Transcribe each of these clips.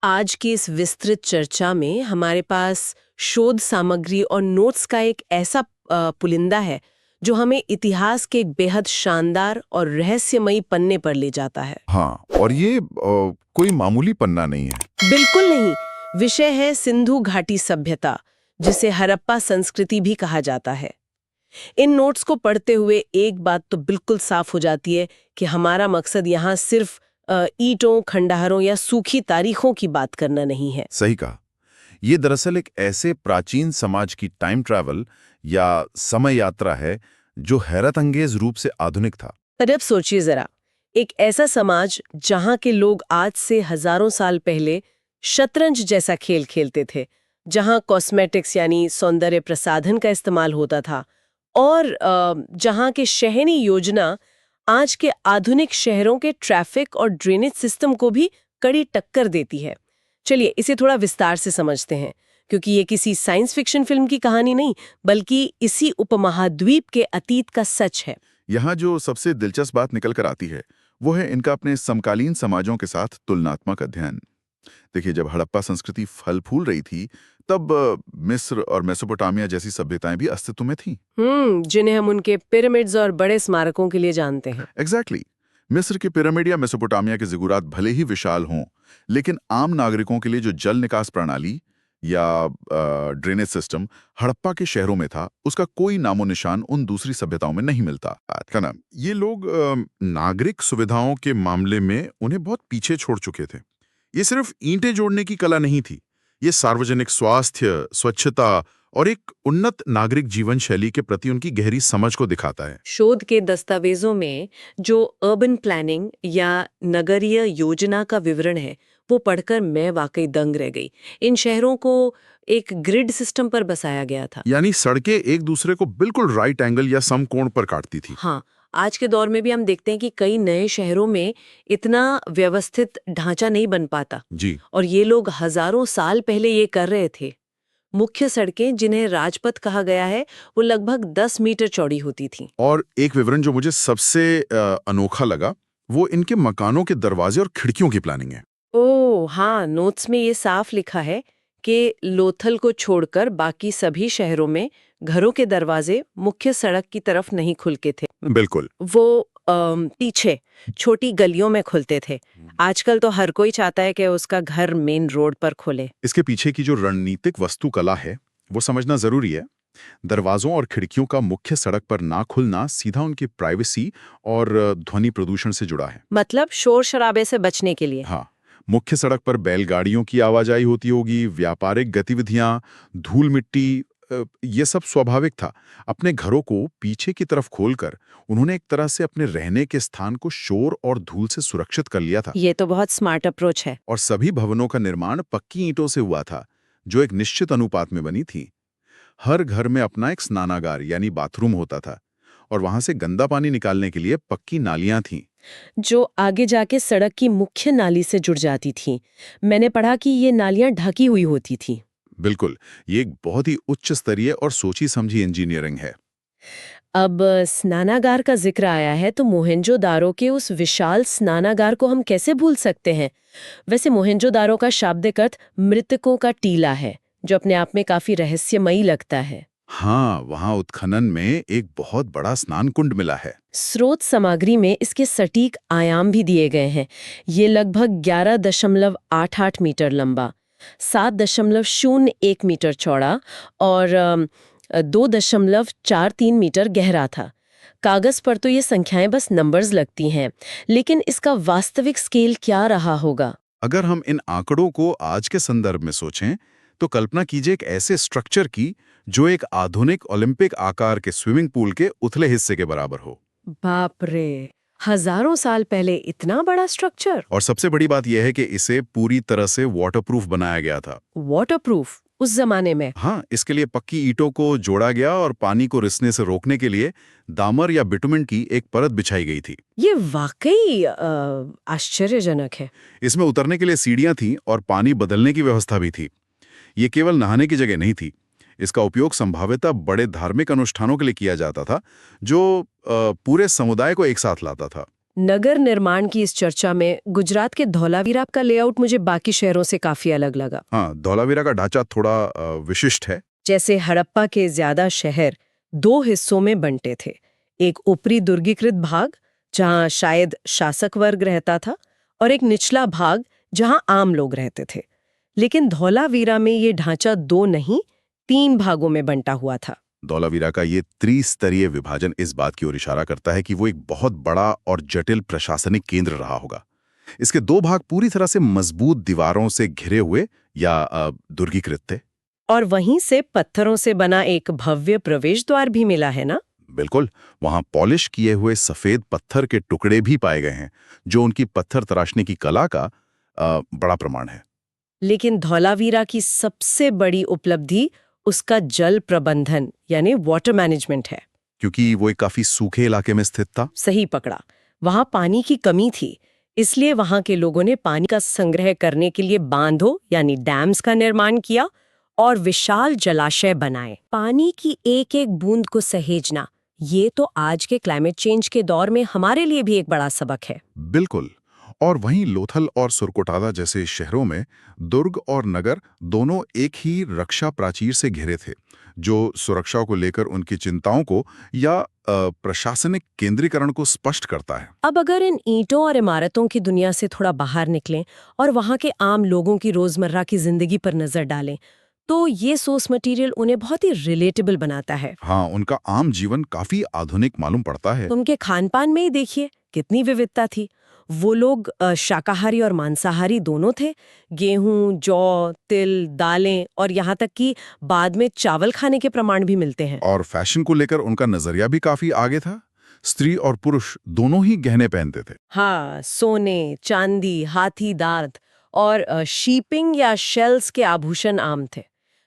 आज की इस विस्तृत चर्चा में हमारे पास शोध सामग्री और नोट्स का एक ऐसा पुलिंदा है जो हमें इतिहास के एक बेहद शानदार और रहस्यमयी पन्ने पर ले जाता है। हाँ, और ये कोई मामूली पन्ना नहीं है। बिल्कुल नहीं। विषय है सिंधु घाटी सभ्यता, जिसे हड़प्पा संस्कृति भी कहा जाता है। इन नोट्स को पढ़ते हुए एक बात तो बिल्कुल साफ हो जाती है कि हमारा मकसद यहाँ सिर्फ ईंटों, खंडहरों या सूखी तारीखों की बात करना नहीं है। सही कहा। ये दरअसल एक ऐसे प्राचीन समाज की टाइम ट्रैवल या समय यात्रा है जो हैरत अंगेज रूप से आधुनिक था। पर अब सोचिए जरा, एक ऐसा समाज जहाँ के लोग आज से हजारों साल पहले शतरंज जैसा खेल खेलते थे, जहाँ कॉस्मेटिक्स यानी सौंदर्य प्रसाधन का इस्तेमाल होता था, और जहाँ के शहरी योजना आज के आधुनिक शहरों के ट्रैफिक और ड्रेनेज सिस्टम को भी कड़ी टक्कर देती है। चलिए इसे थोड़ा विस्तार से समझते हैं, क्योंकि ये किसी साइंस फिक्शन फिल्म की कहानी नहीं, बल्कि इसी उपमहाद्वीप के अतीत का सच है। यहाँ जो सबसे दिलचस्प बात निकल कर आती है वो है इनका अपने समकालीन समाजों के साथ तुलनात्मक अध्ययन। देखिए, जब हड़प्पा संस्कृति फल फूल रही थी तब मिस्र और मेसोपोटामिया जैसी सभ्यताएं भी अस्तित्व में थीं। जिन्हें हम उनके पिरामिड्स और बड़े स्मारकों के लिए जानते हैं। एग्जैक्टली। मिस्र के पिरामिड या मेसोपोटामिया के जिगुरात भले ही विशाल हों, लेकिन आम नागरिकों के लिए जो जल निकास प्रणाली या ड्रेनेज सिस्टम हड़प्पा के शहरों में था, उसका कोई नामो निशान उन दूसरी सभ्यताओं में नहीं मिलता है ना। ये लोग नागरिक सुविधाओं के मामले में उन्हें बहुत पीछे छोड़ चुके थे। ये सिर्फ ईंटें जोड़ने की कला नहीं थी, ये सार्वजनिक स्वास्थ्य, स्वच्छता और एक उन्नत नागरिक जीवन शैली के प्रति उनकी गहरी समझ को दिखाता है। शोध के दस्तावेजों में जो अर्बन प्लानिंग या नगरीय योजना का विवरण है, वो पढ़कर मैं वाकई दंग रह गई। इन शहरों को एक ग्रिड सिस्टम पर बसाया गया था। यानी सड़कें एक दूसरे को बिल्कुल राइट एंगल या समकोण पर काटती थी। हाँ, आज के दौर में भी हम देखते हैं कि कई नए शहरों में इतना व्यवस्थित ढांचा नहीं बन पाता जी। और ये लोग हजारों साल पहले ये कर रहे थे। मुख्य सड़कें, जिन्हें राजपथ कहा गया है, वो लगभग 10 मीटर चौड़ी होती थीं। और एक विवरण जो मुझे सबसे अनोखा लगा वो इनके मकानों के दरवाजे और खिड़कियों की प्लानिंग है। ओह हाँ, नोट्स में ये साफ लिखा है कि लोथल को छोड़कर बाकी सभी शहरों में घरों के दरवाजे मुख्य सड़क की तरफ नहीं खुलते थे। बिल्कुल। वो पीछे छोटी गलियों में खुलते थे। आजकल तो हर कोई चाहता है कि उसका घर मेन रोड पर खुले। इसके पीछे की जो रणनीतिक वास्तुकला है वो समझना जरूरी है। दरवाजों और खिड़कियों का मुख्य सड़क पर ना खुलना सीधा उनकी प्राइवेसी और ध्वनि प्रदूषण से जुड़ा है। मतलब शोर शराबे से बचने के लिए। हाँ, मुख्य सड़क पर बैलगाड़ियों की आवाजाही होती होगी, व्यापारिक गतिविधियां, धूल मिट्टी, ये सब स्वाभाविक था। अपने घरों को पीछे की तरफ खोलकर उन्होंने एक तरह से अपने रहने के स्थान को शोर और धूल से सुरक्षित कर लिया था। ये तो बहुत स्मार्ट अप्रोच है। और सभी भवनों का निर्माण पक्की ईंटों से हुआ था, जो एक निश्चित अनुपात में बनी थी। हर घर में अपना एक स्नानागार यानी बाथरूम होता था और वहां से गंदा पानी निकालने के लिए पक्की नालियां थीं, जो आगे जाके सड़क की मुख्य नाली से जुड़ जाती थीं। मैंने पढ़ा कि ये नालियां ढकी हुई होती थीं। बिल्कुल। ये एक बहुत ही उच्च स्तरीय और सोची समझी इंजीनियरिंग है। अब स्नानागार का जिक्र आया है तो मोहेंजोदारो के उस विशाल स्नानागार को हम कैसे भूल सकते हैं। वैसे मोहेंजोदारो का शाब्दिक अर्थ मृतकों का टीला है, जो अपने आप में काफी रहस्यमयी लगता है। हाँ, वहां उत्खनन में एक बहुत बड़ा स्नान कुंड मिला है। स्रोत सामग्री में इसके सटीक आयाम भी दिए गए हैं। ये लगभग 11.88 मीटर लंबा, 7.01 मीटर चौड़ा और 2.43 मीटर गहरा था। कागज पर तो ये संख्याएं बस नंबर्स लगती हैं, लेकिन इसका वास्तविक स्केल क्या रहा होगा? अगर हम इन आंकड़ों को आज के संदर्भ में सोचें तो कल्पना कीजिए एक ऐसे स्ट्रक्चर की जो एक आधुनिक ओलंपिक आकार के स्विमिंग पूल के उथले हिस्से के बराबर हो। बाप रे, हजारों साल पहले इतना बड़ा स्ट्रक्चर! और सबसे बड़ी बात यह है कि इसे पूरी तरह से वाटरप्रूफ बनाया गया था। वाटरप्रूफ उस जमाने में? हाँ, इसके लिए पक्की ईंटों को जोड़ा गया और पानी को रिसने से रोकने के लिए दामर या बिटुमेन की एक परत बिछाई गई थी। ये वाकई आश्चर्यजनक है। इसमें उतरने के लिए सीढ़ियां थीं और पानी बदलने की व्यवस्था भी थी। ये केवल नहाने की जगह नहीं थी। इसका उपयोग संभाव्यतः बड़े धार्मिक अनुष्ठानों के लिए किया जाता था, जो पूरे समुदाय को एक साथ लाता था। नगर निर्माण की इस चर्चा में गुजरात के धौलावीरा का लेआउट मुझे बाकी शहरों से काफी अलग लगा। हाँ, धौलावीरा का ढांचा थोड़ा विशिष्ट है। जैसे हड़प्पा के ज्यादा शहर 2 हिस्सों में बंटे थे। एक ऊपरी दुर्गीकृत भाग जहां शायद शासक वर्ग रहता था, और एक निचला भाग जहां आम लोग रहते थे। लेकिन धौलावीरा में ये ढांचा 2 नहीं, 3 भागों में बंटा हुआ था। धौलावीरा का ये त्रिस्तरीय विभाजन इस बात की ओर इशारा करता है कि वो एक बहुत बड़ा और जटिल प्रशासनिक केंद्र रहा होगा। इसके 2 भाग पूरी तरह से मजबूत दीवारों से घिरे हुए या दुर्गीकृत थे। और वहीं से पत्थरों से बना एक भव्य प्रवेश द्वार भी मिला है ना? बिल्कुल, वहां पॉलिश किए हुए सफेद पत्थर के टुकड़े भी पाए गए हैं, जो उनकी पत्थर तराशने की कला का बड़ा प्रमाण है। लेकिन धौलावीरा की सबसे बड़ी उपलब्धि उसका जल प्रबंधन यानी वाटर मैनेजमेंट है। क्योंकि वो एक काफी सूखे इलाके में स्थित था। सही पकड़ा, वहां पानी की कमी थी, इसलिए वहां के लोगों ने पानी का संग्रह करने के लिए बांधों यानी डैम्स का निर्माण किया और विशाल जलाशय बनाए। पानी की एक एक बूंद को सहेजना, ये तो आज के क्लाइमेट चेंज के दौर में हमारे लिए भी एक बड़ा सबक है। बिल्कुल। और वहीं लोथल और सुरकोटाला जैसे शहरों में दुर्ग और नगर दोनों एक ही रक्षा प्राचीर से घिरे थे, जो सुरक्षा को लेकर उनकी चिंताओं को या प्रशासनिक केंद्रीकरण को स्पष्ट करता है। अब अगर इन ईंटों और इमारतों की दुनिया से थोड़ा बाहर निकलें और वहां के आम लोगों की रोजमर्रा की जिंदगी पर नजर डालें, तो ये सोर्स मटेरियल उन्हें बहुत ही रिलेटेबल बनाता है। हाँ, उनका आम जीवन काफी आधुनिक मालूम पड़ता है। उनके खान पान में ही देखिए कितनी विविधता थी। वो लोग शाकाहारी और मांसाहारी दोनों थे। गेहूं, जौ, तिल, दालें और यहाँ तक कि बाद में चावल खाने के प्रमाण भी मिलते हैं। और फैशन को लेकर उनका नजरिया भी काफी आगे था। स्त्री और पुरुष दोनों ही गहने पहनते थे। हाँ, सोने, चांदी, हाथी दांत और शीपिंग या शेल्स के आभूषण आम थे।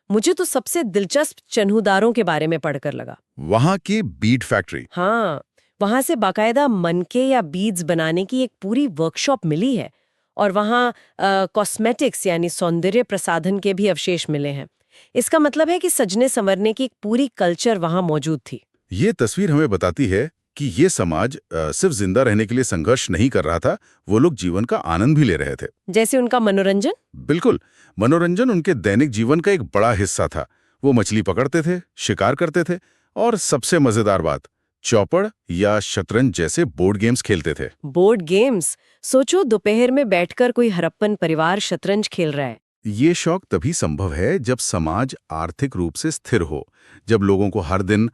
मुझे तो सबसे दिलचस्प चन्हुदारों के बारे में पढ़कर लगा। वहां की बीड फैक्ट्री। हाँ, वहां से बाकायदा मनके या बीड्स बनाने की एक पूरी वर्कशॉप मिली है, और वहाँ कॉस्मेटिक्स यानी सौंदर्य प्रसाधन के भी अवशेष मिले हैं। इसका मतलब है कि सजने संवरने की एक पूरी कल्चर वहाँ मौजूद थी। ये तस्वीर हमें बताती है कि ये समाज सिर्फ जिंदा रहने के लिए संघर्ष नहीं कर रहा था, वो लोग जीवन का आनंद भी ले रहे थे। जैसे उनका मनोरंजन। बिल्कुल, मनोरंजन उनके दैनिक जीवन का एक बड़ा हिस्सा था। वो मछली पकड़ते थे, शिकार करते थे और सबसे मजेदार बात, चौपड़ या शतरंज जैसे बोर्ड गेम्स खेलते थे। बोर्ड गेम्स, सोचो दोपहर में बैठकर कोई हड़प्पन परिवार शतरंज खेल रहा है। ये शौक तभी संभव है जब समाज आर्थिक रूप से स्थिर हो, जब लोगों को हर दिन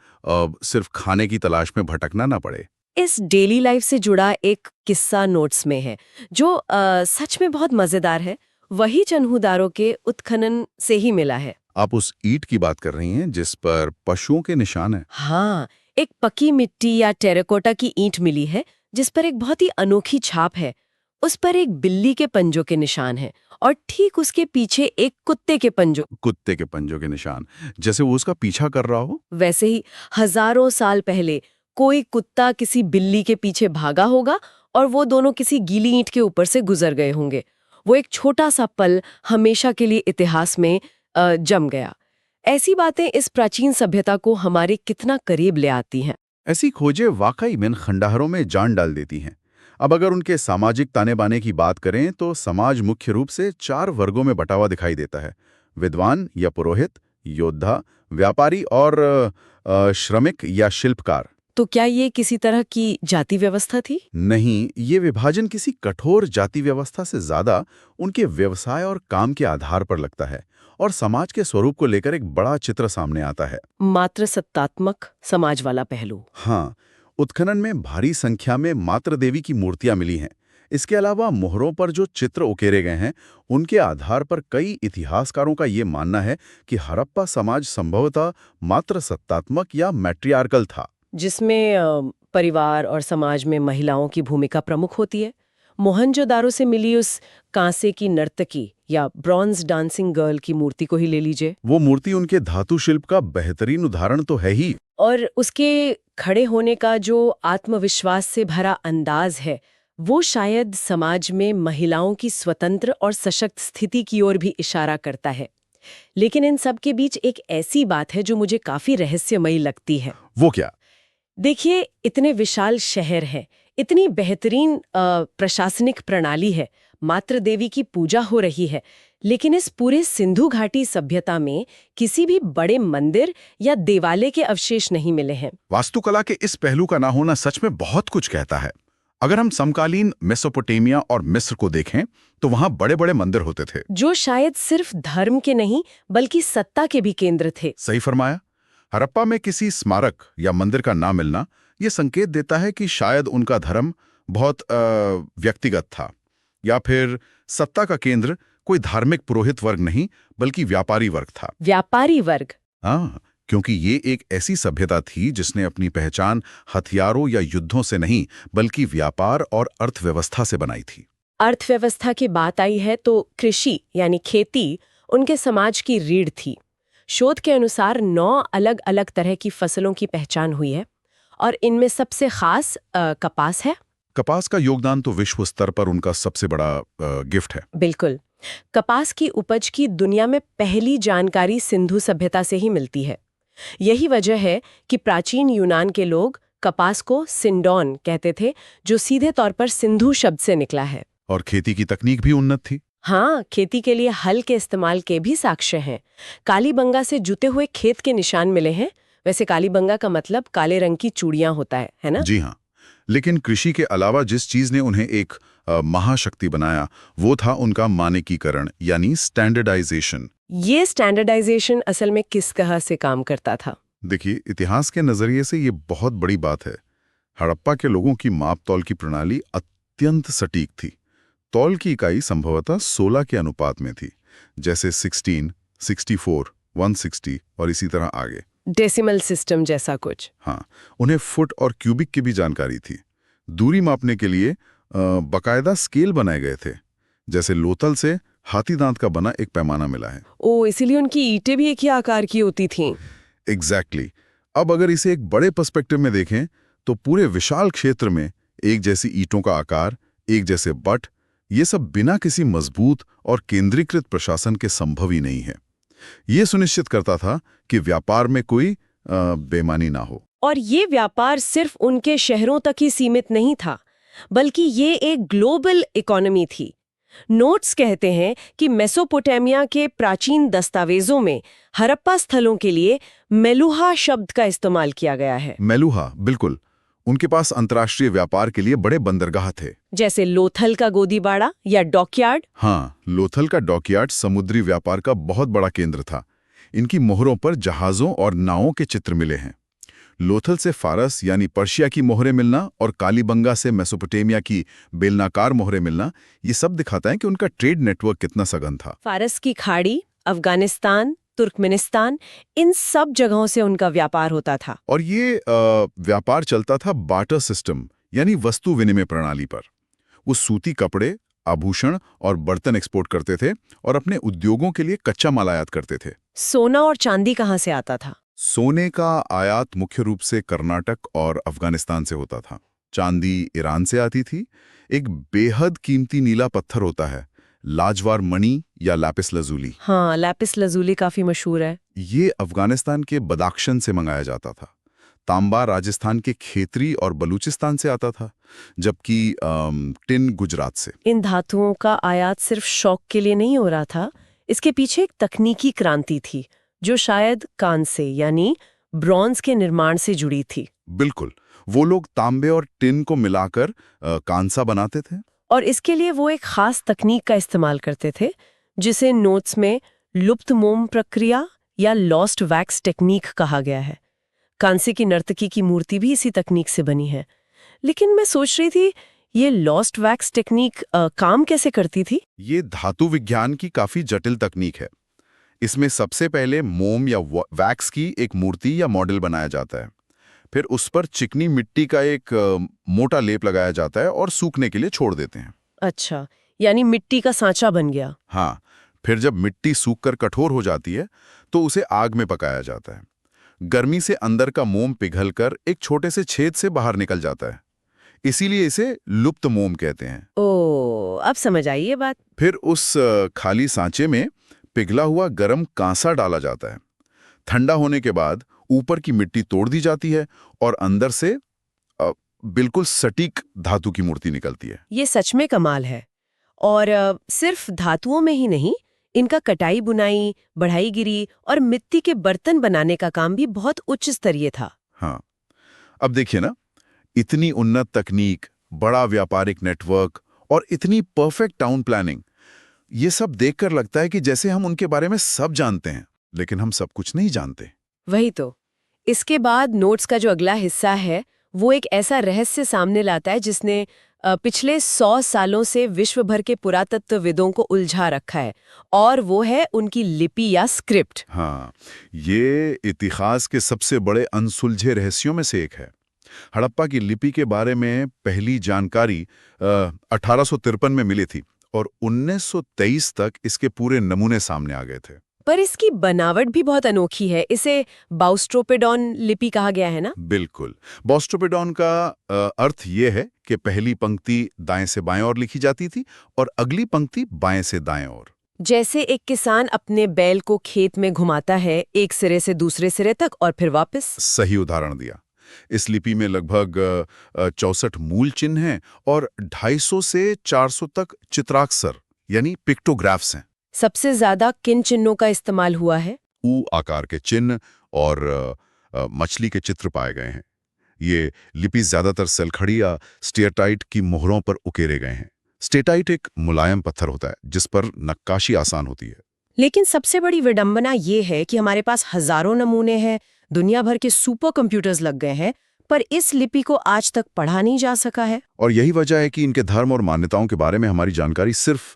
सिर्फ खाने की तलाश में भटकना ना पड़े। इस डेली लाइफ से जुड़ा एक किस्सा नोट्स में है जो सच में बहुत मजेदार है। वही चन्हुदारों के उत्खनन से ही मिला है। आप उस ईंट की बात कर रही हैं जिस पर पशुओं के निशान हैं? हाँ, एक पकी मिट्टी या टेराकोटा की ईंट मिली है जिस पर एक बहुत ही अनोखी छाप है। उस पर एक बिल्ली के पंजों के निशान हैं और ठीक उसके पीछे एक कुत्ते के पंजों। कुत्ते के पंजों के निशान, जैसे वो उसका पीछा कर रहा हो। वैसे ही हजारों साल पहले कोई कुत्ता किसी बिल्ली के पीछे भागा होगा और वो दोनों किसी गीली ईंट के ऊपर से गुजर गए होंगे। वो एक छोटा सा पल हमेशा के लिए इतिहास में जम गया। ऐसी बातें इस प्राचीन सभ्यता को हमारे कितना करीब ले आती हैं। ऐसी खोजें वाकई में इन खंडहरों में जान डाल देती हैं। अब अगर उनके सामाजिक ताने बाने की बात करें तो समाज मुख्य रूप से 4 वर्गों में बटा हुआ दिखाई देता है: विद्वान या पुरोहित, योद्धा, व्यापारी और श्रमिक या शिल्पकार। तो क्या ये किसी तरह की जाति व्यवस्था थी? नहीं, ये विभाजन किसी कठोर जाति व्यवस्था से ज्यादा उनके व्यवसाय और काम के आधार पर लगता है और समाज के स्वरूप को लेकर एक बड़ा चित्र सामने आता है। मात्र सत्तात्मक समाज वाला पहलू। हाँ, उत्खनन में भारी संख्या में मातृ देवी की मूर्तियां मिली हैं। इसके अलावा मोहरों पर जो चित्र उकेरे गए हैं, उनके आधार पर कई इतिहासकारों का ये मानना है कि हड़प्पा समाज संभवतः मात्र सत्तात्मक या मैट्रियार्कल था, जिसमें परिवार और समाज में महिलाओं की भूमिका प्रमुख होती है। मोहनजोदारो से मिली उस कांसे की नर्तकी या ब्रॉन्ज डांसिंग गर्ल की मूर्ति को ही ले लीजिए। वो मूर्ति उनके धातु शिल्प का बेहतरीन उदाहरण तो है ही। और उसके खड़े होने का जो आत्मविश्वास से भरा अंदाज है, वो शायद समाज में महिलाओं की स्वतंत्र और सशक्त स्थिति की ओर भी इशारा करता है। लेकिन इन सब के बीच एक ऐसी बात है जो मुझे काफी रहस्यमयी लगती है। वो क्या? देखिए, इतने विशाल शहर हैं, इतनी बेहतरीन प्रशासनिक प्रणाली है, मातृ देवी की पूजा हो रही है, लेकिन इस पूरे सिंधु घाटी सभ्यता में किसी भी बड़े मंदिर या देवालय के अवशेष नहीं मिले हैं। वास्तुकला के इस पहलू का ना होना सच में बहुत कुछ कहता है। अगर हम समकालीन मेसोपोटामिया और मिस्र को देखें तो वहां बड़े बड़े मंदिर होते थे जो शायद सिर्फ धर्म के नहीं बल्कि सत्ता के भी केंद्र थे। सही फरमाया। हड़प्पा में किसी स्मारक या मंदिर का ना मिलना ये संकेत देता है कि शायद उनका धर्म बहुत व्यक्तिगत था, या फिर सत्ता का केंद्र कोई धार्मिक पुरोहित वर्ग नहीं बल्कि व्यापारी वर्ग था। व्यापारी वर्ग? हाँ, क्योंकि ये एक ऐसी सभ्यता थी जिसने अपनी पहचान हथियारों या युद्धों से नहीं बल्कि व्यापार और अर्थव्यवस्था से बनाई थी। अर्थव्यवस्था की बात आई है तो कृषि यानी खेती उनके समाज की रीढ़ थी। शोध के अनुसार 9 अलग अलग तरह की फसलों की पहचान हुई है और इनमें सबसे खास कपास है। कपास का योगदान तो विश्व स्तर पर उनका सबसे बड़ा गिफ्ट है। बिल्कुल। कपास की उपज की दुनिया में पहली जानकारी सिंधु सभ्यता से ही मिलती है। यही वजह है कि प्राचीन यूनान के लोग कपास को सिंडोन कहते थे, जो सीधे तौर पर सिंधु शब्द से निकला है। और खेती की तकनीक भी उन्नत थी। हाँ, खेती के लिए हल के इस्तेमाल के भी साक्ष्य हैं। कालीबंगा से जुते हुए खेत के निशान मिले हैं। वैसे कालीबंगा का मतलब काले रंग की चूड़ियां होता है ना? जी हाँ, लेकिन कृषि के अलावा जिस चीज ने उन्हें एक महाशक्ति बनाया वो था उनका मानकीकरण यानी स्टैंडर्डाइजेशन। ये स्टैंडर्डाइजेशन असल में किस तरह से काम करता था? देखिए, इतिहास के नजरिए से ये बहुत बड़ी बात है। हड़प्पा के लोगों की माप तौल की प्रणाली अत्यंत सटीक थी। तौल की इकाई संभवतः 16 के अनुपात में थी, जैसे 16, 64, 160 और इसी तरह आगे। डेसिमल सिस्टम जैसा कुछ? हाँ, उन्हें फुट और क्यूबिक की भी जानकारी थी। दूरी मापने के लिए बकायदा स्केल बनाए गए थे, जैसे लोथल से हाथी दांत का बना एक पैमाना मिला है। इसीलिए उनकी ईंटें भी एक ही आकार की होती थीं। एग्जैक्टली। अब अगर इसे एक बड़े पर्सपेक्टिव में देखें तो पूरे विशाल क्षेत्र में एक जैसी ईंटों का आकार, एक जैसे बट, ये सब बिना किसी मजबूत और केंद्रीकृत प्रशासन के संभव ही नहीं है। ये सुनिश्चित करता था कि व्यापार में कोई बेईमानी ना हो। और ये व्यापार सिर्फ उनके शहरों तक ही सीमित नहीं था, बल्कि ये एक ग्लोबल इकोनॉमी थी। नोट्स कहते हैं कि मेसोपोटामिया के प्राचीन दस्तावेजों में हड़प्पा स्थलों के लिए मेलुहा शब्द का इस्तेमाल किया गया है। मेलुहा, बिल्कुल। उनके पास अंतर्राष्ट्रीय व्यापार के लिए बड़े बंदरगाह थे, जैसे लोथल का गोदीबाड़ा या डॉकयार्ड। हाँ, लोथल का डॉकयार्ड समुद्री व्यापार का बहुत बड़ा केंद्र था। इनकी मोहरों पर जहाजों और नावों के चित्र मिले हैं। लोथल से फारस यानी पर्शिया की मोहरें मिलना और कालीबंगा से मेसोपोटामिया की बेलनाकार मोहरें मिलना, ये सब दिखाता है कि उनका ट्रेड नेटवर्क कितना सघन था। फारस की खाड़ी, अफगानिस्तान, तुर्कमेनिस्तान, इन सब जगहों से उनका व्यापार होता था। और ये व्यापार चलता था बार्टर सिस्टम यानी वस्तु विनिमय प्रणाली पर। वो सूती कपड़े, आभूषण और बर्तन एक्सपोर्ट करते थे और अपने उद्योगों के लिए कच्चा माल आयात करते थे। सोना और चांदी कहाँ से आता था? सोने का आयात मुख्य रूप से कर्नाटक और अफगानिस्तान से होता था। चांदी ईरान से आती थी। एक बेहद कीमती नीला पत्थर होता है, लाजवार मणि या लैपिस लजूली। हाँ, लैपिस लजूली काफी मशहूर है। ये अफगानिस्तान के बदाख्शन से मंगाया जाता था। तांबा राजस्थान के खेतरी और बलूचिस्तान से आता था, जबकि टिन गुजरात से। इन धातुओं का आयात सिर्फ शौक के लिए नहीं हो रहा था, इसके पीछे एक तकनीकी क्रांति थी जो शायद कांसे यानी ब्रॉन्ज के निर्माण से जुड़ी थी। बिल्कुल, वो लोग तांबे और टिन को मिलाकर कांसा बनाते थे। और इसके लिए वो एक खास तकनीक का इस्तेमाल करते थे, जिसे नोट्स में लुप्त मोम प्रक्रिया या लॉस्ट वैक्स टेक्निक कहा गया है। कांसे की नर्तकी की मूर्ति भी इसी तकनीक से बनी है। लेकिन मैं सोच रही थी, ये लॉस्ट वैक्स टेक्निक काम कैसे करती थी? ये धातु विज्ञान की काफी जटिल तकनीक है। इसमें सबसे पहले मोम या वैक्स की एक मूर्ति या मॉडल बनाया जाता है। फिर उस पर चिकनी मिट्टी का एक मोटा लेप लगाया जाता है और सूखने के लिए छोड़ देते हैं। अच्छा, यानी मिट्टी का सांचा बन गया। हाँ, फिर जब मिट्टी सूखकर कठोर हो जाती है तो उसे आग में पकाया जाता है। गर्मी से अंदर का मोम पिघलकर एक छोटे से छेद से बाहर निकल जाता है, इसीलिए इसे लुप्त मोम कहते हैं। ओह, अब समझ आई ये बात। फिर उस खाली सांचे में पिघला हुआ गरम कांसा डाला जाता है। ठंडा होने के बाद ऊपर की मिट्टी तोड़ दी जाती है और अंदर से बिल्कुल सटीक धातु की मूर्ति निकलती है। ये सच में कमाल है। और सिर्फ धातुओं में ही नहीं, इनका कटाई बुनाई, बढ़ाईगिरी और मिट्टी के बर्तन बनाने का काम भी बहुत उच्च स्तरीय था। हाँ, अब देखिए ना, इतनी उन्नत तकनीक, बड़ा व्यापारिक नेटवर्क और इतनी परफेक्ट टाउन प्लानिंग, ये सब देखकर लगता है कि जैसे हम उनके बारे में सब जानते हैं, लेकिन हम सब कुछ नहीं जानते। वही तो। इसके बाद नोट्स का जो अगला हिस्सा है, वो एक ऐसा रहस्य सामने लाता है जिसने पिछले 100 सालों से विश्व भर के पुरातत्वविदों को उलझा रखा है, और वो है उनकी लिपि या स्क्रिप्ट। हाँ, ये इतिहास के सबसे बड़े अनसुलझे रहस्यों में से एक है। हड़प्पा की लिपि के बारे में पहली जानकारी 1853 में मिली थी और 1923 तक इसके पूरे नमूने सामने आ गए थे। पर इसकी बनावट भी बहुत अनोखी है। इसे बाउस्ट्रोपेडॉन लिपि कहा गया है ना? बिल्कुल। बॉस्ट्रोपेडॉन का अर्थ ये है कि पहली पंक्ति दाएं से बाएं ओर लिखी जाती थी और अगली पंक्ति बाएं से दाएं ओर। जैसे एक किसान अपने बैल को खेत में घुमाता है, एक सिरे से दूसरे सिरे तक और फिर वापस। सही उदाहरण दिया। इस लिपि में लगभग 64 मूल चिन्ह हैं और 250 से 400 तक चित्राक्षर यानी पिक्टोग्राफ्स हैं। सबसे ज्यादा किन चिन्हों का इस्तेमाल हुआ है? ऊ आकार के चिन्ह और मछली के चित्र पाए गए हैं। ये लिपि ज्यादातर सल्खड़ी या स्टेटाइट की मोहरों पर उकेरे गए हैं। स्टेटाइट एक मुलायम पत्थर होता है जिस पर नक्काशी आसान होती है। लेकिन सबसे बड़ी विडंबना ये है कि हमारे पास हजारों नमूने हैं, दुनिया भर के सुपर कंप्यूटर्स लग गए हैं, पर इस लिपि को आज तक पढ़ा नहीं जा सका है। और यही वजह है कि इनके धर्म और मान्यताओं के बारे में हमारी जानकारी सिर्फ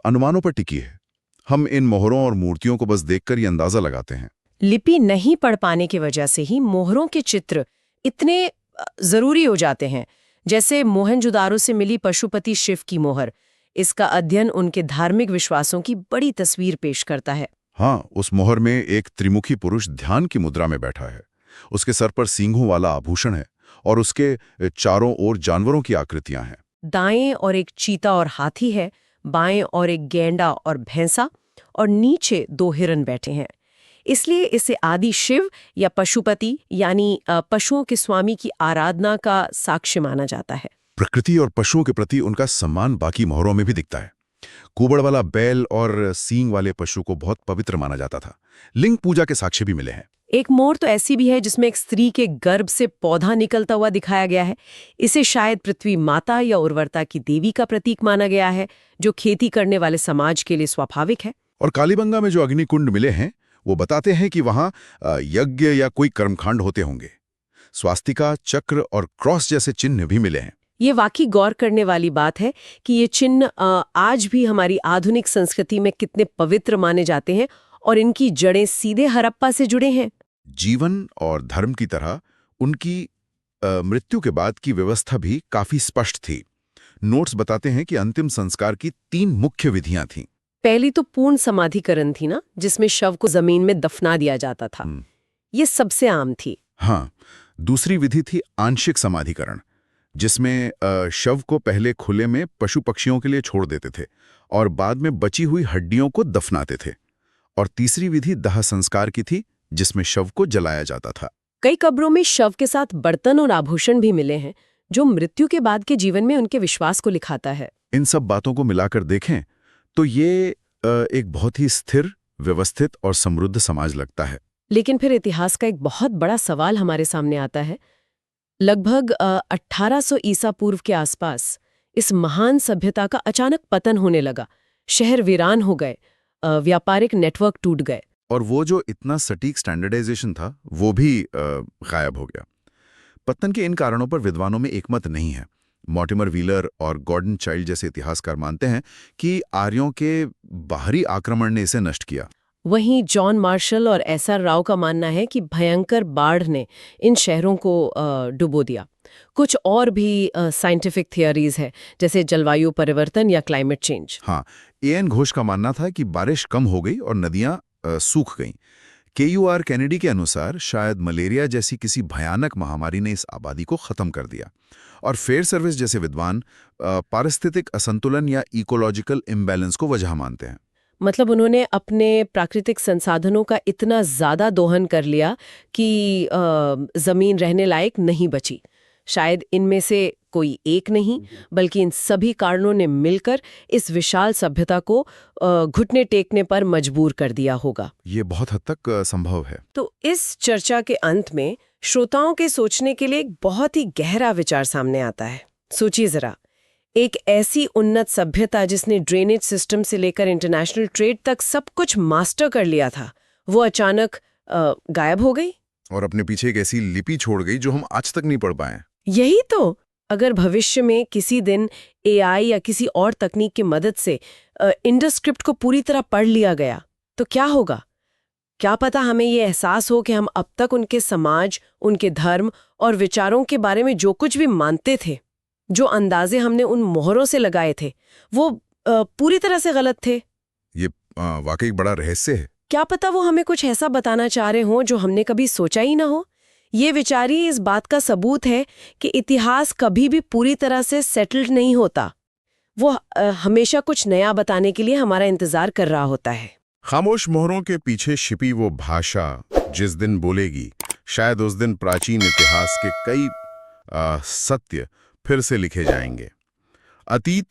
अनुमानों पर टिकी है। हम इन मोहरों और मूर्तियों को बस देखकर ही अंदाजा लगाते हैं। लिपि नहीं पढ़ पाने की वजह से ही मोहरों के चित्र इतने जरूरी हो जाते हैं। जैसे मोहनजोदारो से मिली पशुपति शिव की मोहर, इसका अध्ययन उनके धार्मिक विश्वासों की बड़ी तस्वीर पेश करता है। हाँ, उस मोहर में एक त्रिमुखी पुरुष ध्यान की मुद्रा में बैठा है। उसके सर पर सींगों वाला आभूषण है और उसके चारों ओर जानवरों की आकृतियां हैं। दाएं और एक चीता और हाथी है, बाएं और एक गैंडा और भैंसा, और नीचे 2 हिरन बैठे हैं। इसलिए इसे आदि शिव या पशुपति यानी पशुओं के स्वामी की आराधना का साक्ष्य माना जाता है। प्रकृति और पशुओं के प्रति उनका सम्मान बाकी मोहरों में भी दिखता है। कुबड़ वाला बैल और सींग वाले पशु को बहुत पवित्र माना जाता था। लिंग पूजा के साक्ष्य भी मिले हैं। एक मोर तो ऐसी भी है जिसमें एक स्त्री के गर्भ से पौधा निकलता हुआ दिखाया गया है। इसे शायद पृथ्वी माता या उर्वरता की देवी का प्रतीक माना गया है, जो खेती करने वाले समाज के लिए स्वाभाविक है। और कालीबंगा में जो अग्निकुंड मिले हैं वो बताते हैं कि वहां यज्ञ या कोई कर्मकांड होते होंगे। स्वास्तिका, चक्र और क्रॉस जैसे चिन्ह भी मिले हैं। ये वाकई गौर करने वाली बात है कि ये चिन्ह आज भी हमारी आधुनिक संस्कृति में कितने पवित्र माने जाते हैं, और इनकी जड़ें सीधे हड़प्पा से जुड़े हैं। जीवन और धर्म की तरह उनकी मृत्यु के बाद की व्यवस्था भी काफी स्पष्ट थी। नोट्स बताते हैं कि अंतिम संस्कार की 3 मुख्य विधियां थीं। पहली तो पूर्ण समाधिकरण थी ना, जिसमें शव को जमीन में दफना दिया जाता था। ये सबसे आम थी। हाँ, दूसरी विधि थी आंशिक समाधिकरण, जिसमें शव को पहले खुले में पशु पक्षियों के लिए छोड़ देते थे और बाद में बची हुई हड्डियों को दफनाते थे। और तीसरी विधि दाह संस्कार की थी, जिसमें शव को जलाया जाता था। कई कब्रों में शव के साथ बर्तन और आभूषण भी मिले हैं, जो मृत्यु के बाद के जीवन में उनके विश्वास को लिखाता है। इन सब बातों को मिलाकर देखें तो ये एक बहुत ही स्थिर, व्यवस्थित और समृद्ध समाज लगता है। लेकिन फिर इतिहास का एक बहुत बड़ा सवाल हमारे सामने आता है। लगभग 1800 ईसा पूर्व के आसपास इस महान सभ्यता का अचानक पतन होने लगा। शहर वीरान हो गए, व्यापारिक नेटवर्क टूट गए, और वो जो इतना सटीक स्टैंडर्डाइजेशन था वो भी गायब हो गया। पतन के इन कारणों पर विद्वानों में एकमत नहीं है। मॉर्टिमर व्हीलर और गॉर्डन चाइल्ड जैसे इतिहासकार मानते हैं कि आर्यों के बाहरी आक्रमण ने इसे नष्ट किया। वहीं जॉन मार्शल और एसआर राव का मानना है कि भयंकर बाढ़ ने इन शहरों को डुबो दिया। कुछ और भी साइंटिफिक थियरीज है, जैसे जलवायु परिवर्तन या क्लाइमेट चेंज। हाँ, एएन घोष का मानना था कि बारिश कम हो गई और नदियां सूख गईं। KUR कैनेडी के अनुसार शायद मलेरिया जैसी किसी भयानक महामारी ने इस आबादी को खत्म कर दिया। और फेयर सर्विस जैसे विद्वान पारिस्थितिक असंतुलन या इकोलॉजिकल इम्बैलेंस को वजह मानते हैं। मतलब उन्होंने अपने प्राकृतिक संसाधनों का इतना ज्यादा दोहन कर लिया कि जमीन रहने लायक नहीं बची। शायद इनमें से कोई एक नहीं, बल्कि इन सभी कारणों ने मिलकर इस विशाल सभ्यता को घुटने टेकने पर मजबूर कर दिया होगा। ये बहुत हद तक संभव है। तो इस चर्चा के अंत में श्रोताओं के सोचने के लिए एक बहुत ही गहरा विचार सामने आता है। सोचिए जरा, एक ऐसी उन्नत सभ्यता जिसने ड्रेनेज सिस्टम से लेकर इंटरनेशनल ट्रेड तक सब कुछ मास्टर कर लिया था, वो अचानक गायब हो गई और अपने पीछे एक ऐसी लिपि छोड़ गई जो हम आज तक नहीं पढ़ पाए। यही तो, अगर भविष्य में किसी दिन एआई या किसी और तकनीक की मदद से इंडस स्क्रिप्ट को पूरी तरह पढ़ लिया गया तो क्या होगा? क्या पता हमें ये एहसास हो कि हम अब तक उनके समाज, उनके धर्म और विचारों के बारे में जो कुछ भी मानते थे, जो अंदाजे हमने उन मोहरों से लगाए थे, वो पूरी तरह से गलत थे। ये वाकई एक बड़ा रहस्य है। क्या पता वो हमें कुछ ऐसा बताना चाह रहे हों जो हमने कभी सोचा ही ना हो। ये विचार ही इस बात का सबूत है कि इतिहास कभी भी पूरी तरह से सेटल्ड नहीं होता। वो हमेशा कुछ नया बताने के लिए हमारा इंतजार कर रहा होता है। खामोश मोहरों के पीछे छिपी वो भाषा जिस दिन बोलेगी, शायद उस दिन प्राचीन इतिहास के कई सत्य फिर से लिखे जाएंगे। अतीत